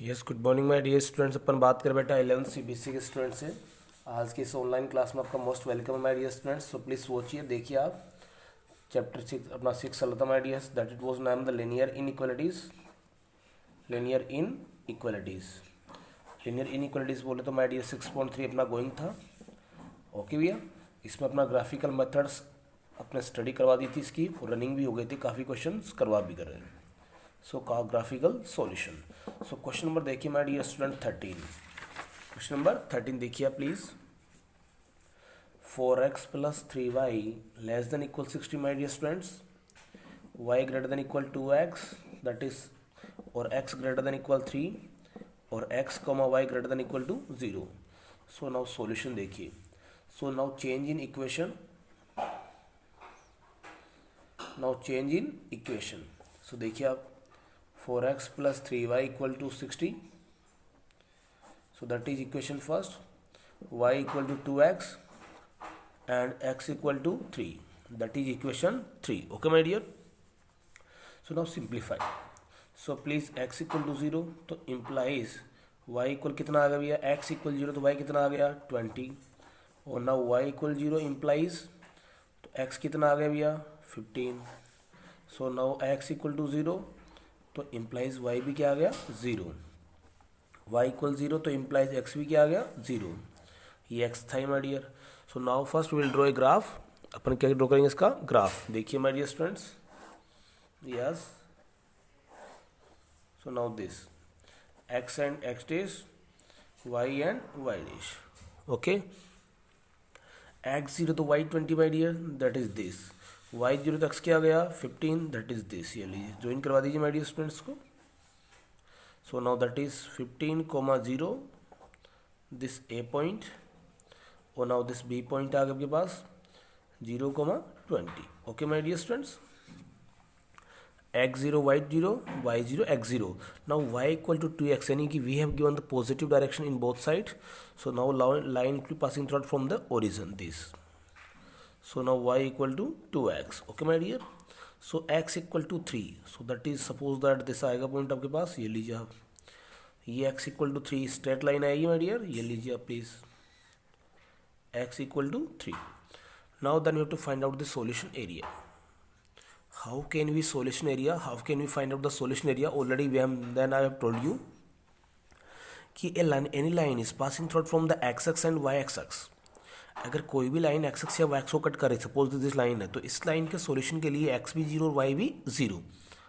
Yes, good morning my dear students. अपन बात कर बेटा 11th CBSE के स्टूडेंट से। आज की इस ऑनलाइन क्लास में आपका मोस्ट वेलकम है my dear students. So please वॉचिए, देखिए आप चैप्टर 6 अपना 6 चल रहा था my dears, that it was नाम the linear inequalities. Linear inequalities बोले तो माय डियर 6.3 अपना गोइंग था। ओके भैया, इसमें अपना ग्राफिकल मेथड्स अपने स्टडी करवा दी थी इसकी, और रनिंग भी हो गई थी, काफ़ी क्वेश्चन करवा भी कर रहे हैं। सो का graphical solution. So question number देखिए my dear student 13। Question number 13 देखिए please. 4x + 3y less than equal 60 my dear students. y greater than equal 2x, that is, और x ग्रेटर देन इक्वल 3, और x, y greater than equal to 0। So now solution देखिए। So now change in equation, so देखिए आप 4x + 3y = 60, so that is equation first, y = 2x and x = 3, that is equation 3. Okay my dear, so now simplify. So please x = 0 तो implies y equal कितना आ गया भैया, x = 0 तो y कितना आ गया 20, और now y = 0 implies तो x कितना आ गया भैया 15. सो नाउ x = 0 तो इम्प्लाइज y भी क्या आ गया 0, y = 0 तो इम्प्लाइज x भी क्या आ गया 0. ये x था my dear. So now first will draw a graph. अपन क्या ड्रॉ करेंगे इसका ग्राफ. देखिए my dear students, yes. So now this x and x dash, y and y dash. Okay, x 0 तो y 20 my dear, that is this. y 0 तो x क्या आ गया 15, that is this. ये लीजिए, ज्वाइन करवा दीजिए माय डियर स्टूडेंट्स को. So now that is 15,0, this a point, और नाउ दिस b पॉइंट आ गया आपके पास 0,20. Okay my dear students, x0 y0 y0 x0. now y = 2x, यानी कि we have given the positive direction in both sides. So now line passing through from the origin, this. So now y = 2x. Okay my dear. So x = 3. So that is, suppose that this आएगा point आपके पास, ये लीजिए आप, ये x = 3 straight line आएगी my dear, ये लीजिए आप please, x = 3. now then you have to find out the solution area. how can we find out the solution area? Already we have, then I have told you कि any line is passing through from the x-axis and y-axis. अगर कोई भी line x x या Y x को cut करे, suppose this line है, तो इस लाइन के सॉल्यूशन के लिए एक्स भी 0 और वाई भी 0.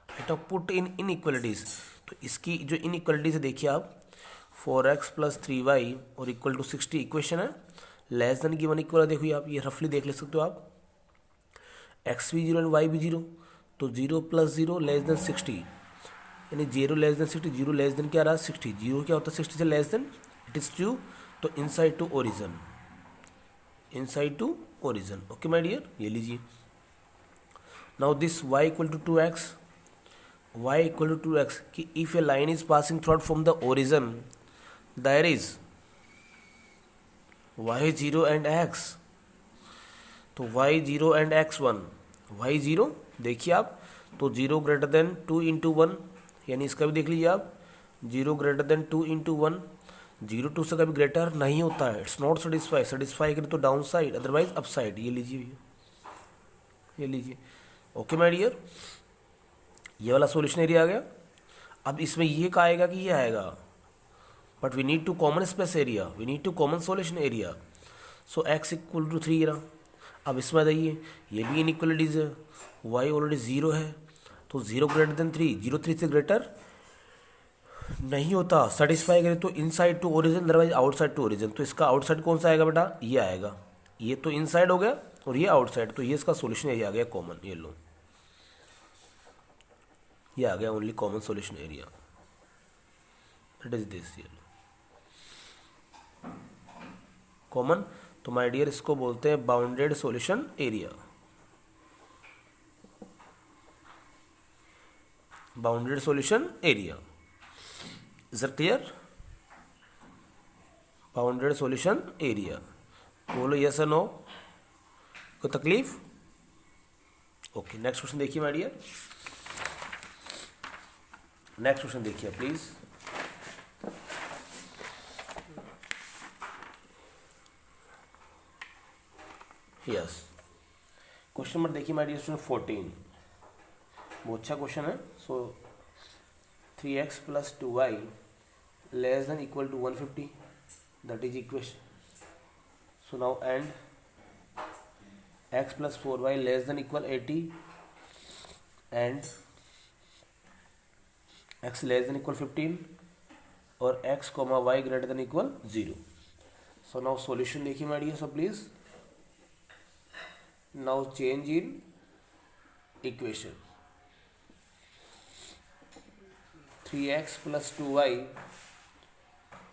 Right, of put in inequalities. तो इसकी जो इनइक्वालिटीज है देखिए आप, 4x + 3y और इक्वल टू 60 इक्वेशन है, लेस देन गिवन इक्वल है. देखिए आप, ये रफली देख ले सकते हो आप, एक्स भी 0 एंड वाई भी 0, तो 0 + 0 लेस देन 60, यानी 0 लेस देन 60, 0 लेस देन क्या रहा 60, 0 क्या होता है 60 से less than, it is true. तो inside to origin, okay my dear, ये लीजिए. नाउ दिस y = 2x, कि if a line is passing through from the origin, there is y0 and x, तो y0 एंड x1, y0 देखिए आप, तो 0 greater than 2 × 1, यानी इसका भी देख लीजिए आप, 0 ग्रेटर देन 2 × 1, 0 2 से कभी ग्रेटर नहीं होता है. इट्स नॉट सेटिस्फाई करें तो down side, otherwise up side. ये लीजिए. ओके माय डियर, ये वाला सॉल्यूशन एरिया आ गया. अब इसमें ये का आएगा कि ये आएगा, but we need to common space area, we need to common solution area. So x = 3 रहा. अब इसमें आइए, ये भी इनइक्वालिटीज है, y ऑलरेडी 0 है, तो 0 ग्रेटर देन 3, 0 3 से ग्रेटर नहीं होता. सेटिस्फाई करें तो inside to origin, otherwise outside to origin. तो इसका आउटसाइड कौन सा आएगा बेटा, ये आएगा. ये तो इनसाइड हो गया और ये आउटसाइड, तो ये इसका सॉल्यूशन एरिया आ गया कॉमन. ये लो, ये आ गया only common solution area, that is this. ये लो कॉमन. तो माय डियर, इसको बोलते हैं bounded solution area. Bounded solution area, is it clear? Bounded solution area, बोलो यस और नो, कोई तकलीफ? ओके, नेक्स्ट क्वेश्चन देखिए माय डियर. नेक्स्ट क्वेश्चन देखिए प्लीज. यस। क्वेश्चन नंबर देखिए माय डियर स्टूडेंट 14, बहुत अच्छा क्वेश्चन है। सो 3x + 2y <= 150, that is equation. So now and x + 4y <= 80 and x <= 15 और x, y > 0. So now solution देखिए my dear, so please now change in equation. 3x + 2y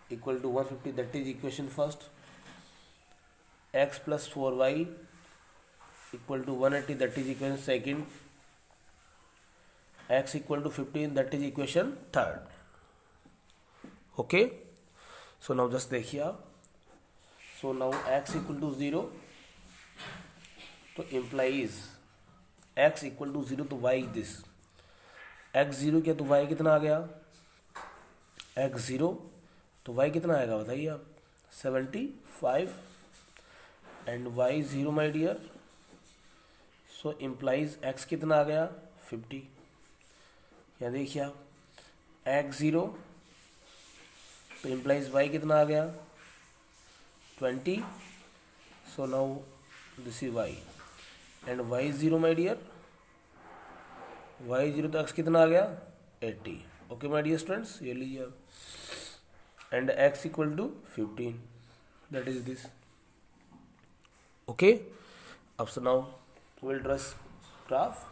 = 150, that is equation first. x + 4y = 180, that is equation second. x = 15, that is equation third. Okay, so now just देखिए आप. So now x = 0, तो implies x = 0, तो y is this. x 0 किया तो y कितना आ गया, x 0 तो y कितना आएगा बताइए आप, 75 and y 0 my dear. So implies x कितना आ गया 50. क्या देखिए आप, x 0 तो इम्प्लाइज y कितना आ गया 20. So now this is y and y 0 my dear, y 0 तो x कितना आ गया 80. ओके माय डियर स्टूडेंट्स, ये लीजिए आप. And x = 15, that is this. Okay, अब so now will draw graph.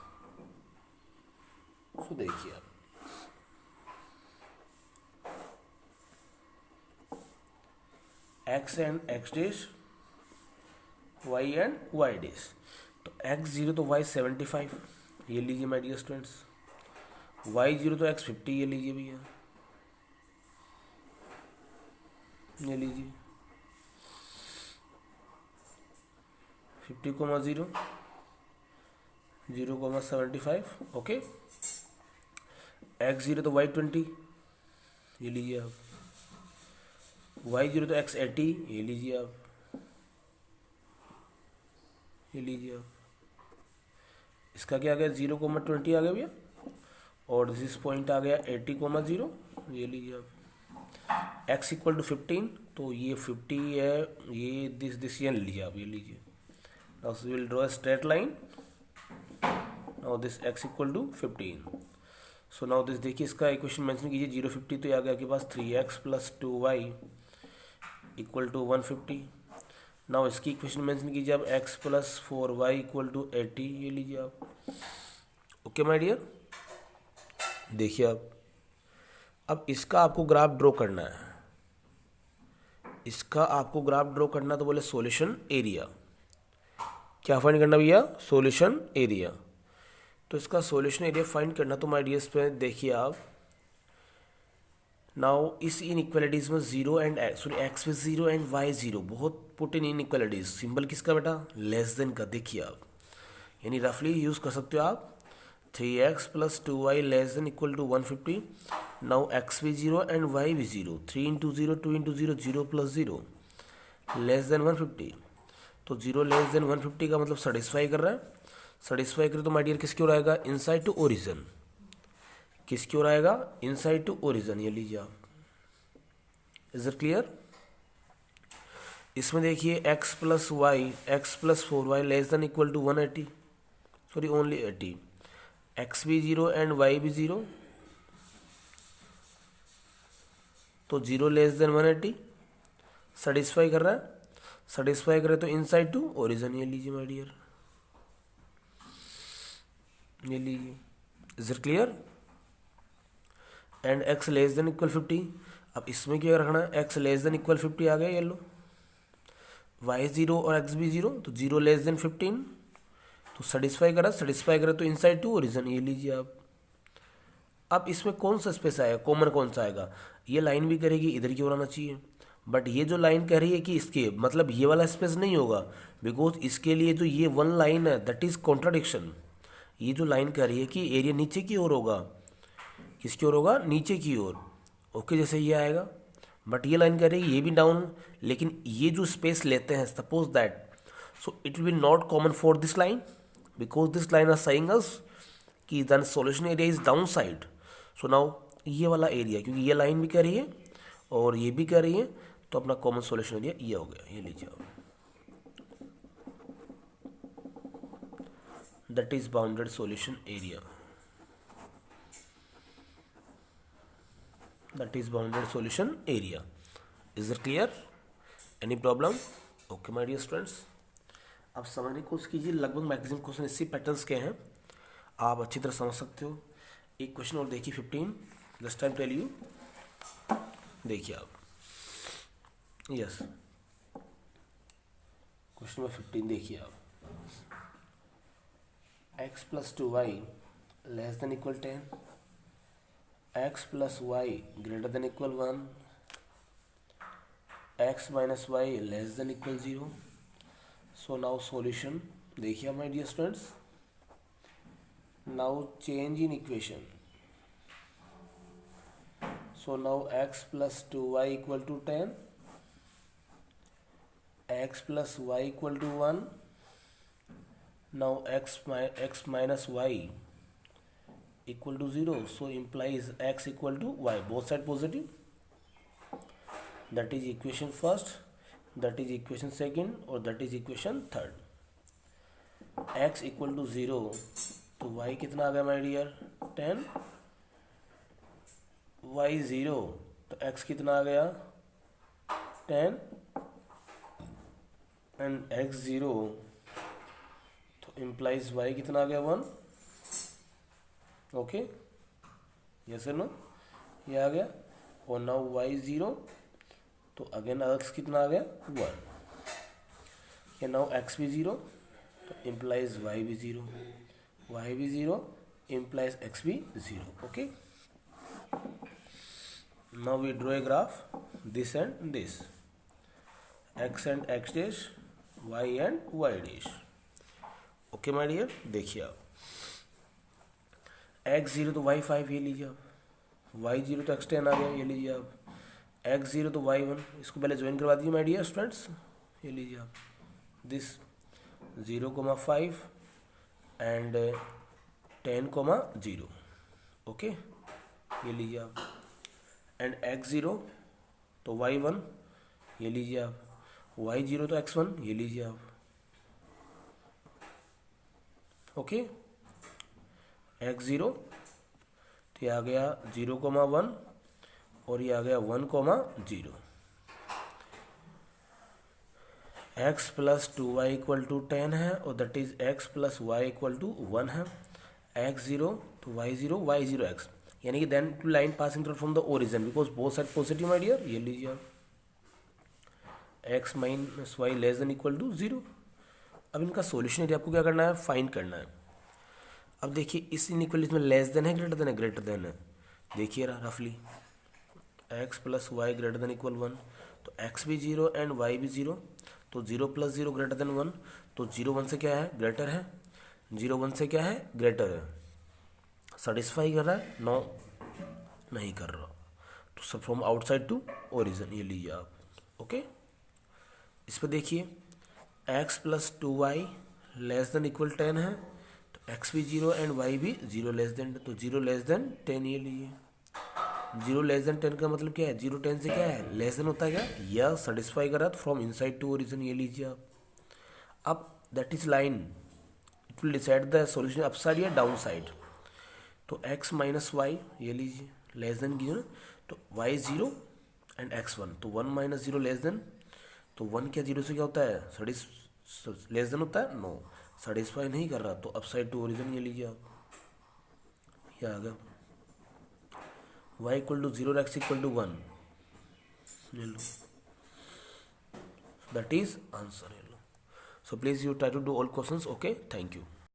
So देखिए आप, x and x dash, y and y dash. तो x 0 तो y 75, ये लीजिए माय डियर स्टूडेंट्स. y 0 तो x 50, ये लीजिए भैया, ये लीजिए 50, 0 0, 75. ओके, x 0 तो y 20, ये लीजिए आप. y 0 तो x 80, ये लीजिए आप, ये लीजिए आप. इसका क्या आ गया 0, 20 आ गया भैया, और दिस पॉइंट आ गया 80, 0, ये लीजिए आप. x = 15, तो ये 50 है, ये दिस ये लीजिए आप, ये लीजिए. Now we will draw a straight line. Now this x = 15. So now this देखिए, इसका इक्वेशन मेंशन कीजिए. 0, 50 तो ये आ गया आपके पास 3x + 2y = 150. नाउ इसकी इक्वेशन मेंशन कीजिए आप, x + 4y = 80, ये लीजिए आप. ओके माय डियर, देखिए आप, अब इसका आपको ग्राफ ड्रॉ करना है. इसका आपको ग्राफ ड्रॉ करना, तो बोले सॉल्यूशन एरिया. क्या फाइंड करना भैया, सॉल्यूशन एरिया. तो इसका सॉल्यूशन एरिया फाइंड करना, तो माय डियर्स पे देखिए आप. नाउ इस इनइक्वालिटीज में 0 एंड x में 0 एंड y 0, बहुत पुट इन इनइक्वालिटीज. सिंबल किसका बेटा, लेस देन का. देखिए आप, यानी रफली यूज कर सकते हो आप. 3x + 2y <= 150. नाउ x भी 0 एंड y भी 0. 3 × 0, 2 × 0, 0 + 0 <150. तो 0 <150 का मतलब सेटिस्फाई कर रहा है. सेटिस्फाई करे तो माय डियर किसकी ओर आएगा, इनसाइड टू ओरिजिन. किसकी ओर आएगा, इनसाइड टू ओरिजिन. ये लीजिए आप. Is it clear. इसमें देखिए x + 4y <= 180, sorry only 80. x भी 0 एंड y भी 0, तो 0 <180 सेटिस्फाई कर रहा है. सेटिस्फाई करे तो इनसाइड टू ओरिजिन. ये लीजिए माय डियर, ये लीजिए. Is it clear. And x <= 50. अब इसमें क्या रखना है, x <= 50 आ गया, ये लो. y 0 और x भी 0, तो 0 <15, तो सेटिस्फाई करा तो इनसाइड टू ओरिजिन. ये लीजिए आप. अब इसमें कौन सा स्पेस आएगा, कॉमन कौन सा आएगा. ये लाइन भी करेगी इधर की ओर आना चाहिए, बट ये जो लाइन कह रही है कि इसके मतलब ये वाला स्पेस नहीं होगा, बिकॉज इसके लिए जो ये वन लाइन है दैट इज कॉन्ट्राडिक्शन. ये जो लाइन कह रही है कि एरिया नीचे की ओर होगा, किसकी ओर होगा, नीचे की ओर. ओके, जैसे ये आएगा, बट ये लाइन कह रही है ये भी डाउन, लेकिन ये जो स्पेस लेते हैं, So it will be not common for this line, because this line is saying us कि then solution area is downside. So now ये वाला एरिया, क्योंकि ये लाइन भी कर रही है और ये भी कर रही है, तो अपना कॉमन सॉल्यूशन एरिया ये हो गया, ये लीजिए आप, that is bounded solution area, that is bounded solution area. Is it clear? Any problem? Okay my dear students, आप समझने की कोशिश कीजिए. लगभग मैक्सिमम क्वेश्चन इसी पैटर्न्स के हैं, आप अच्छी तरह समझ सकते हो. एक क्वेश्चन और देखिए 15, दिस टाइम टेल यू. देखिए आप, यस, क्वेश्चन नंबर 15 देखिए आप. x plus 2y less than equal 10, x plus y greater than equal 1, x minus y less than equal 0. So now solution देखिए my dear students. Now change in equation. So now x plus 2y equal to 10, x plus y equal to 1. Now x minus y equal to 0. So implies x equal to y. Both side positive. That is equation first. That is equation second. Or that is equation third. x equal to 0. तो y कितना आ गया my dear? 10. y 0 तो x कितना आ गया? 10. And x 0 तो implies y कितना आ गया? 1. ओके, यस और नो, ये आ गया. और नाउ y 0 तो अगेन x कितना आ गया? 1. या नाउ x भी 0 तो इम्प्लाइज y भी 0, y भी 0 इम्प्लाइज x भी 0. Okay, now we draw a graph, this and this, x and x dash, y and y dash. Okay my dear, देखिए आप, x 0 तो y 5, ये लीजिए आप, y 0 तो x 10 आ गया, ये लीजिए आप, x 0 तो y 1. इसको पहले ज्वाइन करवा दीजिए माय डियर स्टूडेंट्स. ये लीजिए आप, दिस 0,5 एंड 10,0. ओके, ये लीजिए आप. एंड x 0 तो y 1, ये लीजिए आप, y 0 तो x 1, ये लीजिए आप. ओके, x 0 तो ये आ गया 0,1 और ये आ गया 1,0. x plus 2y equal to 10 है और that is x plus y equal to 1 है. x 0 तो y 0, y 0 x, यानी कि then two line passing through from the origin because both side positive my dear. ये लीजिए आप, x minus y less than equal to 0. अब इनका solution area आपको क्या करना है? फाइंड करना है. अब देखिए इस इनइक्वालिटी में लेस देन है ग्रेटर देन है? ग्रेटर देन है. देखिए रफली x plus y greater than equal 1, तो x भी 0 एंड y भी 0, तो 0 प्लस 0 ग्रेटर देन 1, तो 0 1 से क्या है? ग्रेटर है. 0 1 से क्या है? ग्रेटर है. सेटिस्फाई कर रहा है? नो, नहीं कर रहा. तो सब फ्रॉम आउटसाइड टू ओरिजिन, ये लीजिए आप. ओके, इस पर देखिए x plus 2y less than equal 10 है, तो x भी 0 एंड y भी 0 लेस देन, तो 0 लेस देन 10. ये लीजिए 0 लेस देन 10 का मतलब क्या है? 0 10 से क्या है? लेस देन होता है क्या? या सेटिस्फाई कर रहा है फ्रॉम इनसाइड टू ओरिजिन. ये लीजिए आप. अब that is line, it will decide the solution upside या डाउन साइड. तो x माइनस वाई, ये लीजिए लेस देन कीजिए ना, तो y 0 एंड x 1, तो 1 माइनस 0 लेस देन, तो 1 क्या 0 से क्या होता है? लेस देन होता है? नो, सेटिस्फाई नहीं कर रहा, तो अपसाइड टू ओरिजिन. ये लीजिए आप, ये आ गया y equal to 0 x equal to 1. ले लो, दैट इज आंसर. ले लो. So please you try to do all questions. Okay, thank you.